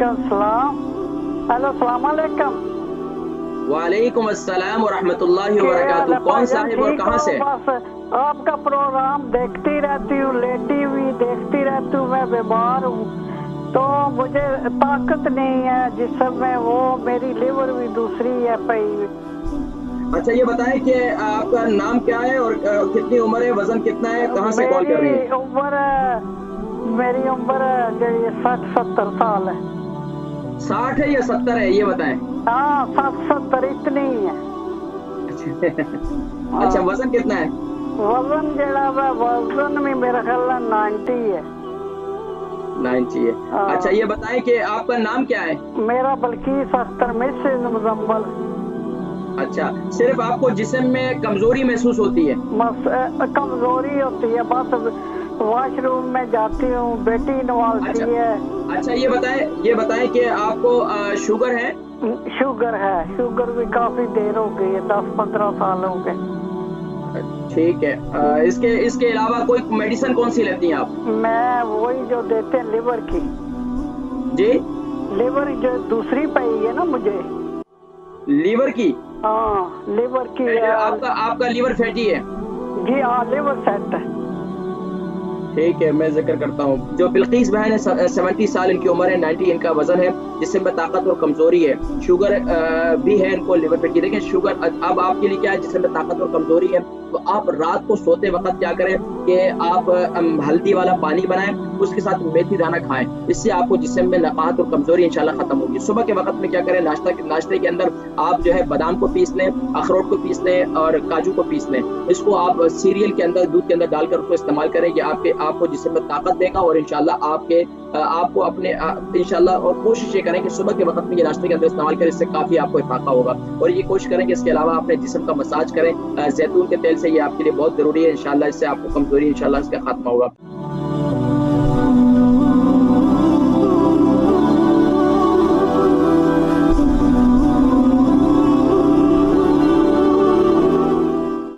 वालेकुम सलाम। हेलो सलाम अलैकुम। वालेकुम अस्सलाम वरहमतुल्लाहि वबरकातुहू। कौन साहिब और कहाँ से? बस आपका प्रोग्राम देखती रहती हूँ, लेटी हुई देखती रहती हूँ। मैं बीमार हूँ तो मुझे ताकत नहीं है जिसम में, वो मेरी लिवर भी दूसरी है पई। अच्छा ये बताएं कि आपका नाम क्या है और कितनी उम्र है, वजन कितना है, कहाँ से कॉल कर रही हैं? मेरी उम्र 60-70 साल है। 60 है या 70 है ये बताएं। हाँ 60-70 इतनी ही है। अच्छा हाँ। वजन कितना है? वजन जड़ा वजन में मेरा ख्याल 90 है। 90 है। अच्छा ये बताएं कि आपका नाम क्या है? मेरा बल्कीस अख्तर मिसेज मुजम्मल। अच्छा, सिर्फ आपको जिस्म में कमजोरी महसूस होती है? कमजोरी होती है, बस वॉशरूम में जाती हूँ, बेटी नवालती अच्छा है। अच्छा ये बताएं कि आपको शुगर है? शुगर है, शुगर भी काफी देर हो गई है, 10-15 साल हो गए। ठीक है। इसके इसके अलावा कोई मेडिसिन कौन सी लेती हैं आप? मैं वही जो देते हैं लिवर की। जी? लिवर जो दूसरी पाई है ना मुझे। लीवर की? हाँ लिवर की है। आपका आपका लीवर फैटी है? जी हाँ लिवर सेट है। ठीक है, मैं जिक्र करता हूँ। जो बिल्किस बहन है 70 साल इनकी उम्र है, 90 इनका वजन है, जिसमें ताकत और कमजोरी है। शुगर भी है इनको, लिवर फैटी। देखिए शुगर अब आपके लिए क्या है, जिसमें ताकत और कमजोरी है, तो आप रात को सोते वक्त क्या करें कि आप हल्दी वाला पानी बनाएं, उसके साथ मेथी दाना खाएं। इससे आपको जिस्म में नकात और कमजोरी इंशाल्लाह खत्म होगी। सुबह के वक्त में क्या करें, नाश्ते के अंदर आप जो है बादाम को पीस लें, अखरोट को पीस लें और काजू को पीस लें। इसको आप सीरियल के अंदर, दूध के अंदर डालकर उसको इस्तेमाल करें। ये आपको जिस्म में ताकत देगा और इंशाल्लाह आपको अपने इंशाल्लाह, और कोशिश ये करें कि सुबह के वक्त में ये नाश्ते के अंदर इस्तेमाल करें, इससे काफी आपको इफाका होगा। और ये कोशिश करें कि इसके अलावा अपने जिस्म का मसाज करें जैतून के तेल से, ये आपके लिए बहुत जरूरी है। इंशाल्लाह इससे आपको कमजोरी इंशाल्लाह इसका खात्मा होगा।